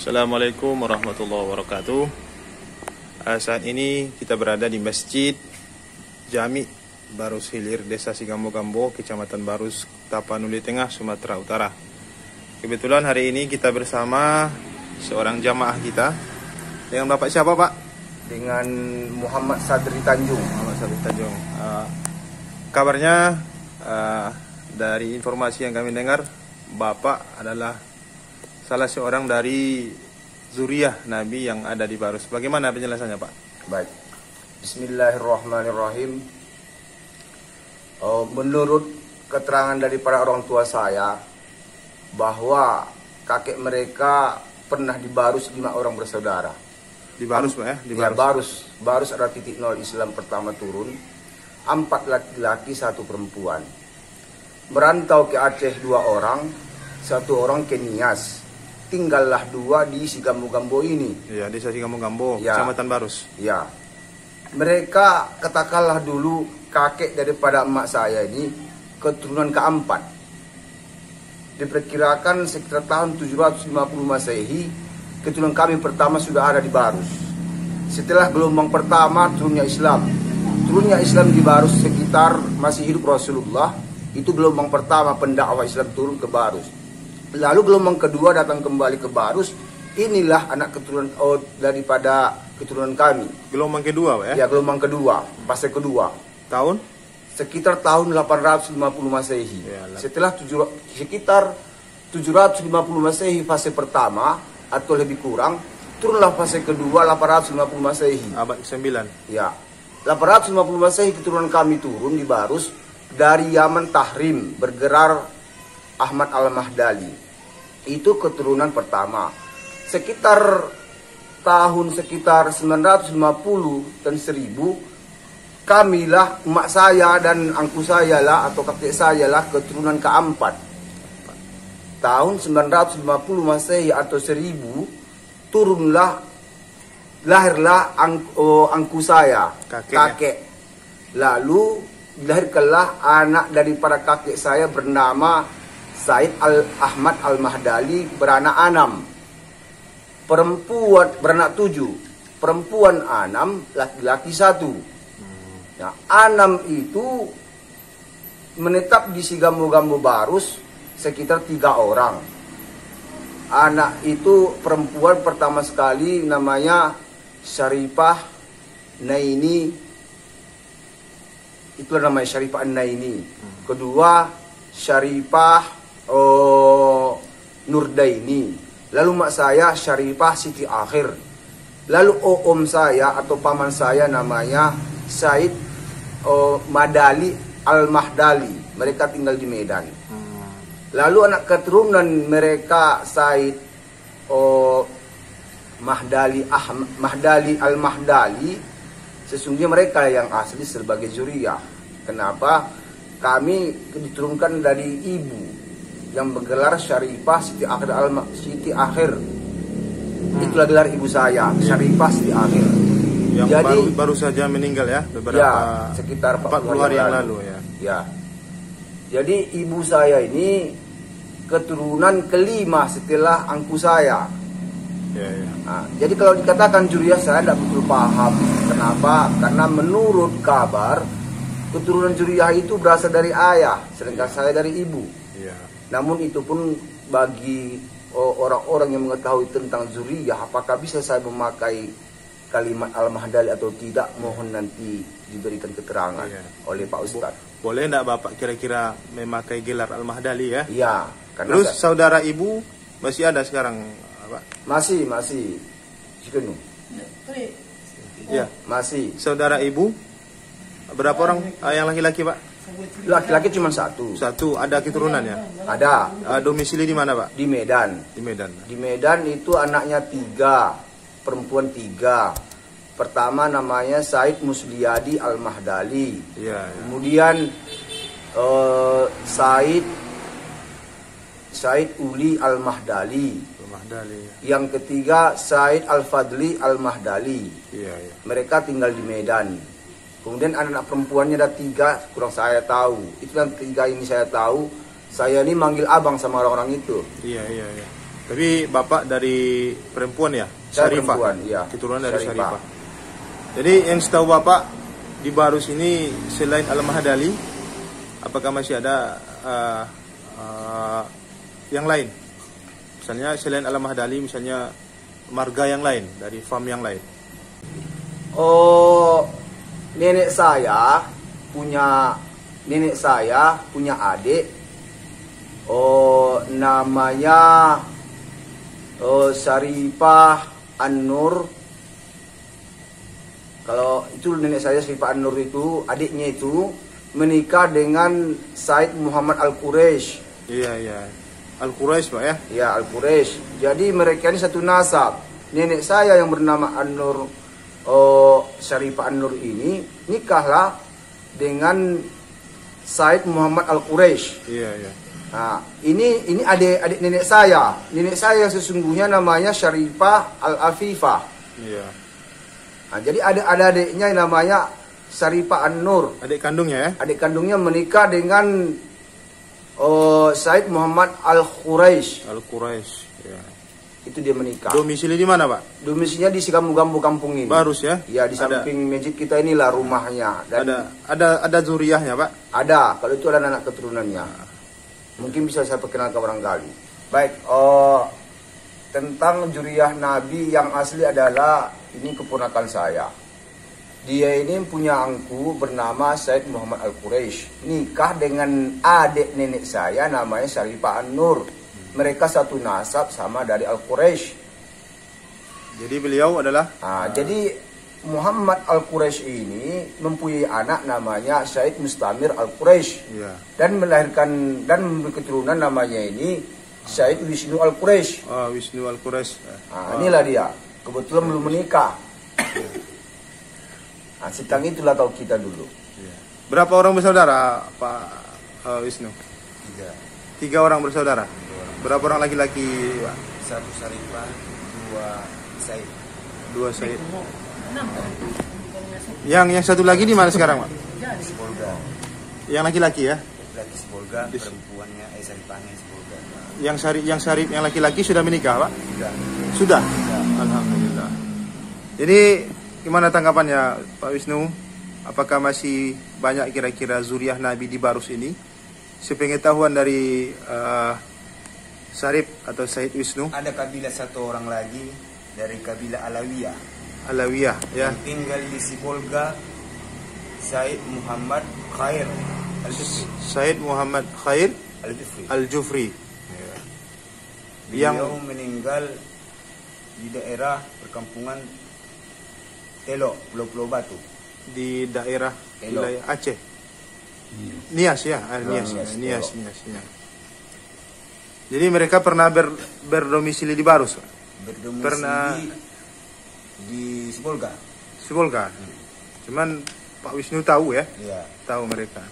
Assalamualaikum warahmatullahi wabarakatuh. Saat ini kita berada di Masjid Jami Barus Hilir, Desa Sigambo-Gambo, Kecamatan Barus, Tapanuli Tengah, Sumatera Utara. Kebetulan hari ini kita bersama seorang jamaah kita. Dengan Bapak siapa, Pak? Dengan Muhammad Sadri Tanjung. Muhammad Sadri Tanjung. Kabarnya dari informasi yang kami dengar, Bapak adalah salah seorang dari zuriyah Nabi yang ada di Barus. Bagaimana penjelasannya, Pak? Baik. Bismillahirrahmanirrahim. Menurut keterangan dari para orang tua saya, bahwa kakek mereka pernah di Barus 5 orang bersaudara. Di Barus, Pak ya? Di Barus. Ya, Barus. Barus adalah titik nol Islam pertama turun. 4 laki-laki, 1 perempuan. Merantau ke Aceh 2 orang, 1 orang ke Nias. Tinggallah 2 di Sigambo-Gambo ini. Iya, Desa Sigambo-Gambo, ya. Kecamatan Barus. Ya. Mereka katakanlah dulu kakek daripada emak saya ini keturunan keempat. Diperkirakan sekitar tahun 750 Masehi, keturunan kami pertama sudah ada di Barus. Setelah gelombang pertama turunnya Islam. Turunnya Islam di Barus sekitar masih hidup Rasulullah, itu gelombang pertama pendakwah Islam turun ke Barus. Lalu gelombang kedua datang kembali ke Barus. Inilah anak keturunan daripada keturunan kami. Gelombang kedua, Pak ya? Ya, gelombang kedua, fase kedua. Tahun? Sekitar tahun 850 Masehi. Ya, sekitar 750 Masehi fase pertama atau lebih kurang, turunlah fase kedua 850 Masehi. Abad ke-9. Ya. 850 Masehi keturunan kami turun di Barus dari Yaman Tahrim, bergerak Ahmad Al-Mahdali. Itu keturunan pertama. Sekitar tahun 950 dan 1000, kamilah, emak saya dan angku saya lah atau kakek saya lah keturunan keempat. Tahun 950 Masehi atau 1000 turunlah, lahirlah angku saya, kakek. Lalu dilahirkanlah anak daripada kakek saya bernama Said Ahmad Al-Mahdali, beranak 6. Perempuan beranak 7. Perempuan 6, laki-laki 1. Nah, 6 itu menetap di Sigambo-Gambo Barus sekitar 3 orang. Anak itu perempuan pertama sekali namanya Syarifah Naini. Itulah namanya Syarifah Naini. Kedua Syarifah Nurdaini. Lalu mak saya Syarifah Siti Akhir. Lalu om saya atau paman saya namanya Said Madali Al-Mahdali. Mereka tinggal di Medan. Lalu anak keturunan mereka Said Mahdali Al-Mahdali, sesungguhnya mereka yang asli sebagai zuriyah. Kenapa? Kami diturunkan dari ibu yang bergelar Syarifah Siti Akhir Siti Akhir. Itulah gelar ibu saya, Syarifah Siti Akhir. Yang jadi, baru saja meninggal ya, beberapa ya, sekitar 40 hari yang lalu ya. Ya. Jadi ibu saya ini keturunan kelima setelah angku saya. Ya, ya. Nah, jadi kalau dikatakan zuriyah, saya tidak betul paham. Kenapa? Karena menurut kabar keturunan zuriyah itu berasal dari ayah, sedangkan saya dari ibu. Ya. Namun itu pun bagi orang-orang yang mengetahui tentang zuriyah, apakah bisa saya memakai kalimat Al-Mahdali atau tidak, mohon nanti diberikan keterangan oleh Pak Ustadz. Boleh enggak Bapak kira-kira memakai gelar Al-Mahdali ya? Iya. Terus saudara ibu masih ada sekarang, Pak? Masih. Ya. Masih. Saudara ibu berapa orang yang laki-laki, Pak? Laki-laki cuma 1. Ada keturunannya? Ada. Domisili di mana, Pak? Di Medan. Di Medan. Di Medan itu anaknya 3, perempuan 3. Pertama namanya Said Musliadi Al-Mahdali. Ya. Kemudian Said Uli Al-Mahdali. Yang ketiga Said Al-Fadli Al-Mahdali. Ya. Mereka tinggal di Medan. Kemudian anak-anak perempuannya ada 3, kurang saya tahu. Itu yang 3 ini saya tahu. Saya ini manggil abang sama orang-orang itu. Iya. Tapi bapak dari perempuan ya? Saya Syarifah. perempuan, iya. Keturunan dari Syarifah. Syarifah. Jadi yang setahu bapak di Barus ini selain Al-Mahdali, apakah masih ada yang lain? Misalnya selain Al-Mahdali, misalnya marga yang lain dari farm yang lain. Oh, nenek saya punya adik. Oh, namanya Syarifah An-Nur. Kalau itu nenek saya Syarifah An-Nur itu, adiknya itu menikah dengan Said Muhammad Al-Quraisy. Iya. Al-Quraisy Pak ya? Ya, Al-Quraisy. Jadi mereka ini satu nasab. Nenek saya yang bernama An-Nur, Syarifah An-Nur ini nikahlah dengan Said Muhammad Al-Quraisy. Iya. Nah, ini adik nenek saya. Nenek saya yang sesungguhnya namanya Syarifah Al-Afifah. Iya. Nah, jadi ada adiknya yang namanya Syarifah An-Nur. Adik kandungnya ya? Adik kandungnya menikah dengan Said Muhammad Al-Quraisy. Al-Quraisy. Ya. Itu dia menikah. Domisili di mana Pak? Domisilinya di Sigambu-Gambu kampung ini. Barus ya? Ya, di samping masjid kita inilah rumahnya. Dan Ada zuriyahnya Pak? ada, kalau itu ada anak keturunannya. Mungkin bisa saya perkenalkan barangkali. Baik, tentang juriyah Nabi yang asli adalah ini keponakan saya. Dia ini punya angku bernama Said Muhammad Al-Quraisy. Nikah dengan adik nenek saya namanya Syarifah An-Nur. Mereka satu nasab sama dari Al-Quraisy. Jadi beliau adalah? Jadi Muhammad Al-Quraisy ini mempunyai anak namanya Said Mustamir Al-Quraisy. Iya. Dan melahirkan dan memberi keturunan namanya ini Said Wisnu Al-Quraisy. Wisnu Al-Quraisy. Inilah dia. Kebetulan belum menikah. Tentang itulah tahu kita dulu. Iya. Berapa orang bersaudara Pak Wisnu? 3 orang bersaudara. Berapa orang laki-laki Pak? 1 Syarifah, 2 Said. 2 Said. Yang satu lagi di mana sekarang Pak? Sepolga. Yang laki-laki ya? Laki Sepolga, perempuannya Syarifahnya Sepolga. Yang laki-laki sudah menikah Pak? Sudah. Alhamdulillah. Jadi gimana tanggapannya Pak Wisnu? Apakah masih banyak kira-kira zuriyah Nabi di Barus ini? Sepengetahuan dari Syarif atau Said Wisnu? Ada kabilah satu orang lagi dari kabilah Alawiyah. Alawiyah ya. Yang tinggal di Sibolga, Said Muhammad Khair Al-Jufri. Said Muhammad Khair Al-Jufri. Al-Jufri. Beliau meninggal di daerah perkampungan Telo, Pulau Batu. Di daerah Telo. wilayah Aceh. Nias ya, Nias. Jadi mereka pernah berdomisili di Barus. Berdomisili Pernah di Sibolga. Sibolga. Cuman Pak Wisnu tahu ya? Iya. Tahu mereka.